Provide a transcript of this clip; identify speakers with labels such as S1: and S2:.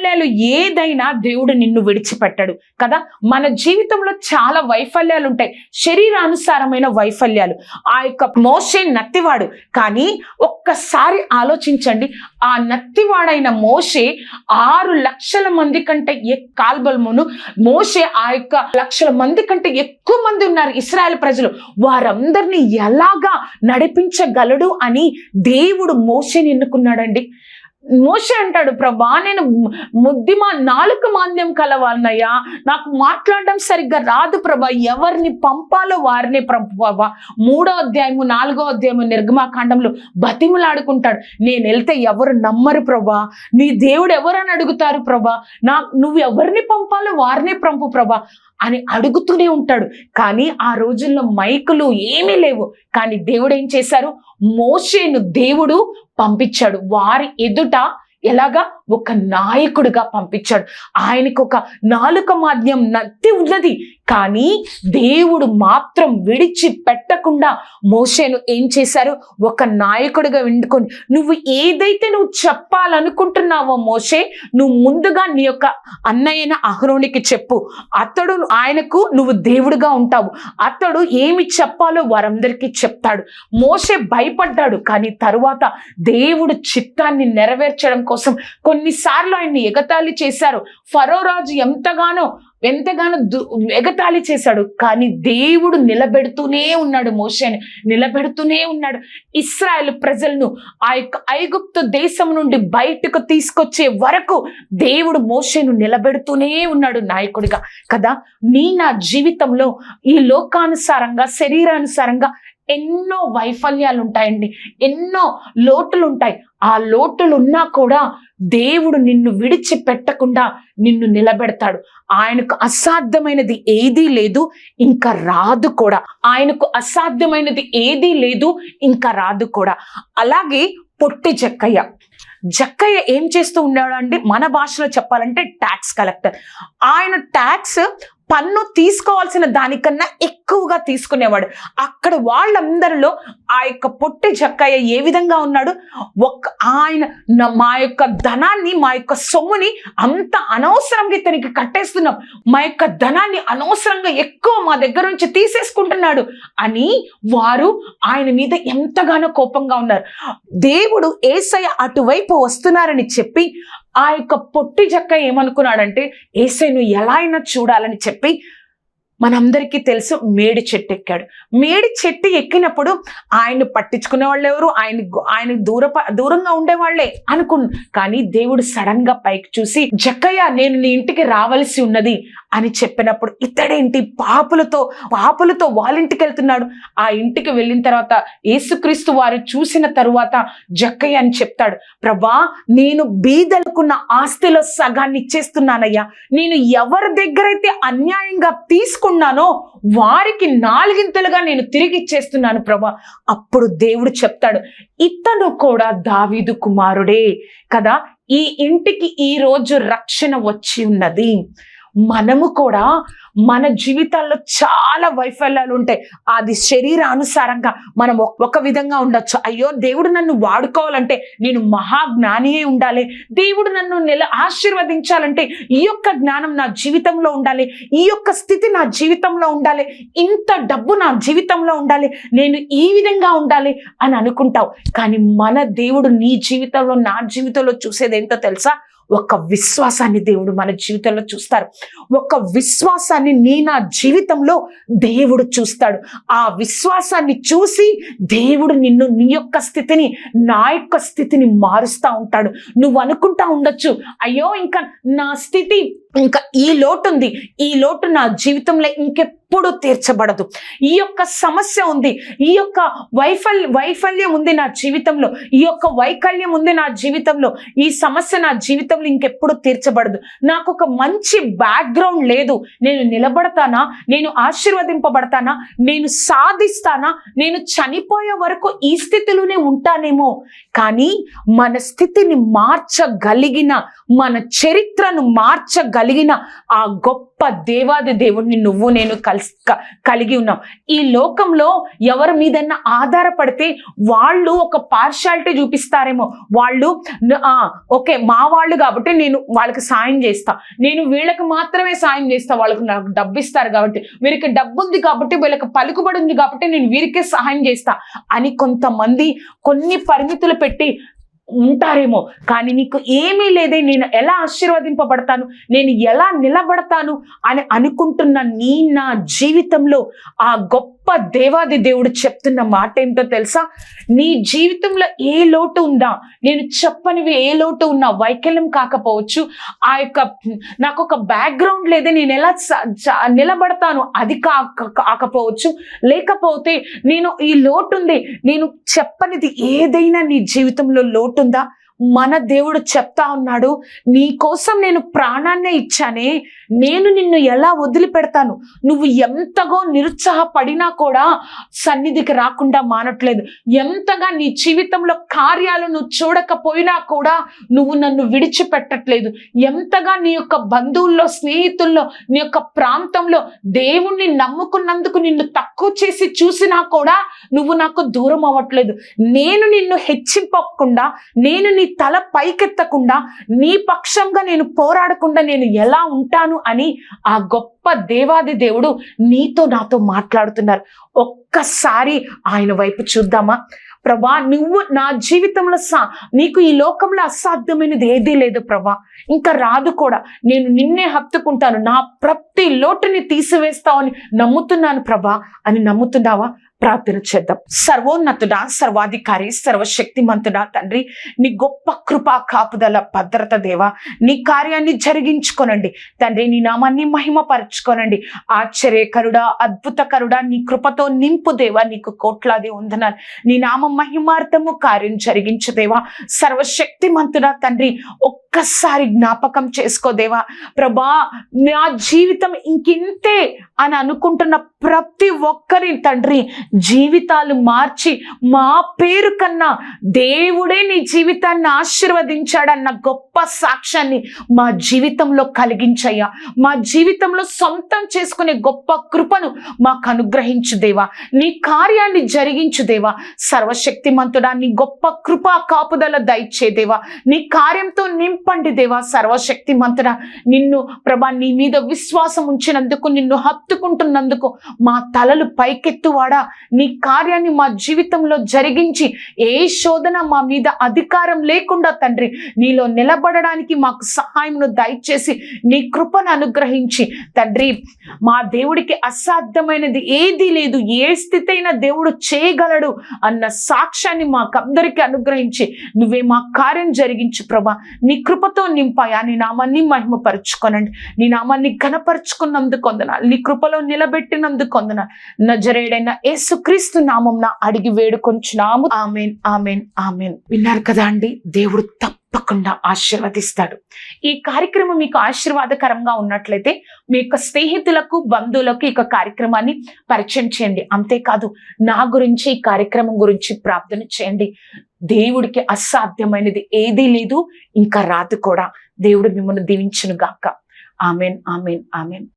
S1: వైఫల్యాలు ఏదైనా దేవుడు నిన్ను విడిచిపెట్టడు కదా. మన జీవితంలో చాలా వైఫల్యాలు ఉంటాయి, శరీరానుసారమైన వైఫల్యాలు. ఆ యొక్క మోషే నత్తివాడు, కానీ ఒక్కసారి ఆలోచించండి, ఆ నత్తివాడైన మోషే 6 లక్షల మంది కంటే కాల్బల్మును మోషే ఆ యొక్క లక్షల మంది కంటే ఎక్కువ మంది ఉన్నారు ఇశ్రాయేల్ ప్రజలు, వారందరినీ ఎలాగా నడిపించగలడు అని దేవుడు మోషేని ఎన్నుకున్నాడండి. మోషే అంటాడు, ప్రభా నేను నాలుక మాంద్యం కలవాలనయ్యా, నాకు మాట్లాడడం సరిగ్గా రాదు ప్రభా, ఎవరిని పంపాలో వారిని ప్రభా. 3వ అధ్యాయము 4వ అధ్యాయము నిర్గమాకాండంలో బతిమలాడుకుంటాడు, నేను వెళ్తే ఎవరు నమ్మరు ప్రభా, నీ దేవుడు ఎవరని అడుగుతారు ప్రభా, నువ్వు ఎవరిని పంపాలో వారిని పంపు ప్రభా అని అడుగుతూనే ఉంటాడు. కానీ ఆ రోజుల్లో మైకులు ఏమీ లేవు, కానీ దేవుడు ఏం చేశారు, మోషేను దేవుడు పంపించాడు. వారి ఎదుట ఎలాగా ఒక నాయకుడిగా పంపించాడు. ఆయనకు ఒక నాలుక మాధ్యం నత్తి ఉన్నది, కానీ దేవుడు మాత్రం విడిచిపెట్టకుండా మోషేను ఏం చేశారు, ఒక నాయకుడిగా వండుకొని, నువ్వు ఏదైతే నువ్వు చెప్పాలనుకుంటున్నావో మోషే, నువ్వు ముందుగా నీ యొక్క అన్నయ్యన అహరోనికి చెప్పు, ఆయనకు నువ్వు దేవుడిగా ఉంటావు, అతడు ఏమి చెప్పాలో వారందరికీ చెప్తాడు. మోషే భయపడ్డాడు, కానీ తరువాత దేవుడు చిత్తాన్ని నెరవేర్చడం కోసం కొన్నిసార్లు ఆయన్ని ఎగతాళి చేశారు. ఫరో రాజు ఎంతగానో ఎగతాళి చేశాడు, కానీ దేవుడు నిలబెడుతూనే ఉన్నాడు, మోషేని నిలబెడుతూనే ఉన్నాడు. ఇశ్రాయేలు ప్రజలను ఆ యొక్క ఐగుప్తు దేశం నుండి బయటకు తీసుకొచ్చే వరకు దేవుడు మోషేను నిలబెడుతూనే ఉన్నాడు నాయకుడిగా కదా. నా జీవితంలో ఈ లోకానుసారంగా శరీరానుసారంగా ఎన్నో వైఫల్యాలు ఉంటాయండి, ఎన్నో లోటులు ఉంటాయి. ఆ లోటులు ఉన్నా కూడా దేవుడు నిన్ను విడిచిపెట్టకుండా నిన్ను నిలబెడతాడు. ఆయనకు అసాధ్యమైనది ఏదీ లేదు, ఇంకా రాదు కూడా. ఆయనకు అసాధ్యమైనది ఏదీ లేదు, ఇంకా రాదు కూడా. అలాగే పొట్టి జక్కయ్య ఏం చేస్తూ ఉన్నాడు అంటే, మన భాషలో చెప్పాలంటే ట్యాక్స్ కలెక్టర్. ఆయన ట్యాక్స్ పన్ను తీసుకోవాల్సిన దానికన్నా ఎక్కువగా తీసుకునేవాడు. అక్కడ వాళ్ళందరిలో ఆ యొక్క పొట్టి జక్కయ్య ఏ విధంగా ఉన్నాడు, ఆయన మా యొక్క ధనాన్ని, మా యొక్క సొమ్ముని అంత అనవసరంగా ఇతనికి కట్టేస్తున్నాం, మా యొక్క ధనాన్ని అనవసరంగా ఎక్కువ మా దగ్గర నుంచి తీసేసుకుంటున్నాడు అని వారు ఆయన మీద ఎంతగానో కోపంగా ఉన్నారు. దేవుడు యేసయ్య అటువైపు వస్తున్నారని చెప్పి ఆ యొక్క పొట్టి జక్కయ్య ఏమనుకున్నాడంటే, యేసయ్యను ఎలా అయినా చూడాలని చెప్పి మనందరికీ తెలుసు మేడి చెట్టు ఎక్కాడు. మేడి చెట్టు ఎక్కినప్పుడు ఆయన పట్టించుకునే వాళ్ళు ఎవరు, ఆయన దూరంగా ఉండేవాళ్లే కానీ దేవుడు సడన్ గా పైకి చూసి, జక్కయ్య నేను నీ ఇంటికి రావాల్సి ఉన్నది అని చెప్పినప్పుడు, ఇతడేంటి పాపులతో వాళ్ళ ఇంటికి వెళ్తున్నాడు. ఆ ఇంటికి వెళ్ళిన తర్వాత యేసుక్రీస్తు వారు చూసిన తరువాత జక్కయ్య అని చెప్తాడు, ప్రభా నేను బీదలకున్న ఆస్తిలో సగాన్ని ఇచ్చేస్తున్నానయ్యా, నేను ఎవరి దగ్గరైతే అన్యాయంగా తీసుకున్నానో వారికి 4 నేను తిరిగి ఇచ్చేస్తున్నాను ప్రభా. అప్పుడు దేవుడు చెప్తాడు, ఇతను కూడా దావీదు కుమారుడే కదా, ఈ ఇంటికి ఈ రోజు రక్షణ వచ్చి ఉన్నది. మనము కూడా మన జీవితాల్లో చాలా వైఫల్యాలు ఉంటాయి. అది శరీరానుసారంగా మనం ఒక విధంగా ఉండొచ్చు. అయ్యో దేవుడు నన్ను వాడుకోవాలంటే నేను మహాజ్ఞానియే ఉండాలి, దేవుడు నన్ను ఆశీర్వదించాలంటే ఈ యొక్క జ్ఞానం నా జీవితంలో ఉండాలి, ఈ యొక్క స్థితి నా జీవితంలో ఉండాలి, ఇంత డబ్బు నా జీవితంలో ఉండాలి, నేను ఈ విధంగా ఉండాలి అని అనుకుంటావు. కానీ మన దేవుడు నీ జీవితంలో, నా జీవితంలో చూసేది ఏంటో తెలుసా? ఒక విశ్వాసాన్ని దేవుడు మన జీవితంలో చూస్తారు. ఒక విశ్వాసాన్ని నా జీవితంలో దేవుడు చూస్తాడు. ఆ విశ్వాసాన్ని చూసి దేవుడు నీ యొక్క స్థితిని, నా యొక్క స్థితిని మారుస్తూ ఉంటాడు. నువ్వు అనుకుంటా ఉండొచ్చు, అయ్యో ఇంకా నా స్థితి, ఇంకా ఈ లోటు ఉంది, ఈ లోటు నా జీవితంలో ఇంకెప్పుడు తీర్చబడదు, ఈ యొక్క సమస్య ఉంది, ఈ యొక్క వైఫల్యం ఉంది నా జీవితంలో, ఈ యొక్క వైకల్యం ఉంది నా జీవితంలో, ఈ సమస్య నా జీవితంలో ఇంకెప్పుడు తీర్చబడదు, నాకు ఒక మంచి బ్యాక్గ్రౌండ్ లేదు, నేను నిలబడతానా, నేను ఆశీర్వదింపబడతానా, నేను సాధిస్తానా, నేను చనిపోయే వరకు ఈ స్థితిలోనే ఉంటానేమో. కానీ మన స్థితిని మార్చగలిగిన, మన చరిత్రను మార్చగలిగిన కలిగిన ఆ గొప్ప దేవాది దేవుడిని నువ్వు నేను కలిగి ఉన్నాం. ఈ లోకంలో ఎవరి మీదన్నా ఆధారపడితే వాళ్ళు ఒక పార్షాలిటీ చూపిస్తారేమో. వాళ్ళు ఓకే మా వాళ్ళు కాబట్టి నేను వాళ్ళకి సాయం చేస్తా, నేను వీళ్ళకి మాత్రమే సాయం చేస్తా, వాళ్ళకి నాకు డబ్బు ఇస్తారు కాబట్టి, వీరికి డబ్బు ఉంది కాబట్టి, వీళ్ళకి పలుకుబడి ఉంది కాబట్టి నేను వీరికే సహాయం చేస్తా అని కొంతమంది కొన్ని పరిమితులు పెట్టి ఉంటారేమో. కానీ నీకు ఏమీ లేదే, నేను ఎలా ఆశీర్వదింపబడతాను, నేను ఎలా నిలబడతాను అని అనుకుంటున్న నా జీవితంలో ఆ గొప్ప దేవాది దేవుడు చెప్తున్న మాట ఏంటో తెలుసా? నీ జీవితంలో ఏ లోటు ఉందా, నేను చెప్పనివి ఏ లోటు ఉన్నా, వైకల్యం కాకపోవచ్చు, ఆ యొక్క నాకు ఒక బ్యాక్గ్రౌండ్ లేదే నేను ఎలా నిలబడతాను అది కాకపోవచ్చు, లేకపోతే నేను ఈ లోటు ఉంది, నేను చెప్పనిది ఏదైనా నీ జీవితంలో లోటు ఉందా? మన దేవుడు చెప్తా ఉన్నాడు, నీ కోసం నేను ప్రాణాన్నే ఇచ్చానే, నేను నిన్ను ఎలా వదిలిపెడతాను? నువ్వు ఎంతగా నిరుత్సాహపడినా కూడా సన్నిధికి రాకుండా మానట్లేదు. ఎంతగా నీ జీవితంలో కార్యాలు నువ్వు చూడకపోయినా కూడా నువ్వు నన్ను విడిచిపెట్టట్లేదు. ఎంతగా నీ యొక్క బంధువుల్లో, స్నేహితుల్లో, నీ యొక్క ప్రాంతంలో దేవుణ్ణి నమ్ముకున్నందుకు నిన్ను తక్కువ చేసి చూసినా కూడా నువ్వు నాకు దూరం అవ్వట్లేదు. నేను నిన్ను హెచ్చింపకుండా, నేను నీ తల పైకెత్తకుండా, నీ పక్షంగా నేను పోరాడకుండా నేను ఎలా ఉంటాను అని ఆ గొప్ప దేవాది దేవుడు నీతో నాతో మాట్లాడుతున్నారు. ఒక్కసారి ఆయన వైపు చూద్దామా? ప్రభా, నువ్వు నా జీవితంలో నీకు ఈ లోకంలో అసాధ్యమైనది ఏదీ లేదు ప్రభా, ఇంకా రాదు కూడా. నేను నిన్నే హత్తుకుంటాను, నా ప్రతి లోటుని తీసివేస్తావని నమ్ముతున్నాను ప్రభా అని నమ్ముతున్నావా? ప్రార్థన చేద్దాం. సర్వోన్నతుడా, సర్వాధికారి, సర్వశక్తిమంతుడా తండ్రి, నీ గొప్ప కృపా కాపుదల భద్రత దేవా, నీ కార్యాన్ని జరిగించుకోనండి తండ్రి, నీ నామాన్ని మహిమపరచుకోనండి. ఆశ్చర్యకరుడా, అద్భుతకరుడా, నీ కృపతో నింపు దేవా, నీకు కోట్లాది వందనాలు. నీ నామ మహిమార్థము కార్యం జరిగించు దేవా. సర్వశక్తిమంతుడా తండ్రి, ఒక్కసారి జ్ఞాపకం చేసుకోదేవా ప్రభా, నా జీవితం ఇంకింతే అని అనుకుంటున్న ప్రతి ఒక్కరి తండ్రి జీవితాలు మార్చి, మా పేరు కన్నా దేవుడే నీ జీవితాన్ని ఆశీర్వదించాడన్న గొప్ప సాక్ష్యాన్ని మా జీవితంలో కలిగించయ్యా. మా జీవితంలో సొంతం చేసుకునే గొప్ప కృపను మాకు అనుగ్రహించు దేవా. నీ కార్యాన్ని జరిగించు దేవా. సర్వశక్తిమంతుడా, నీ గొప్ప కృపా కాపుదల దయచేదేవా. నీ కార్యంతో నింపండి దేవా. సర్వశక్తిమంతుడా, నిన్ను ప్రభా, నీ మీద విశ్వాసం ఉంచినందుకు, నిన్ను హత్తుకుంటున్నందుకు మా తలలు పైకెత్తువాడా, నీ కార్యాన్ని మా జీవితంలో జరిగించి ఏ శోధన మా మీద అధికారం లేకుండా తండ్రి నీలో నిలబడడానికి మాకు సహాయమును దయచేసి నీ కృపను అనుగ్రహించి తండ్రి, మా దేవుడికి అసాధ్యమైనది ఏదీ లేదు, ఏ స్థితి అయినా దేవుడు చేయగలడు అన్న సాక్ష్యాన్ని మాకందరికీ అనుగ్రహించి నువ్వే మా కార్యం జరిగించు ప్రభా. నీ కృపతో నింపాయా. నీ నామాన్ని మహిమపరచుకోనండి. నీ నామాన్ని ఘనపరుచుకున్నందుకు వందనాలు. నీ కృపలో నిలబెట్టినందుకు వందనాలు. నజరేయుడైన యేసుక్రీస్తు నామమున అడిగి వేడుకొంచున్నాము. ఆమేన్, ఆమేన్, ఆమేన్. విన్నారు కదా అండి, దేవుడు తప్పకుండా ఆశీర్వదిస్తాడు. ఈ కార్యక్రమం మీకు ఆశీర్వాదకరంగా ఉన్నట్లయితే మీ యొక్క స్నేహితులకు, బంధువులకు ఈ కార్యక్రమాన్ని పరిచయం చేయండి. అంతేకాదు, నా గురించి, ఈ కార్యక్రమం గురించి ప్రార్థన చేయండి. దేవుడికి అసాధ్యమైనది ఏదీ లేదు, ఇంకా రాదు కూడా. దేవుడు మిమ్మల్ని దీవించును గాక. ఆమేన్, ఆమేన్, ఆమేన్.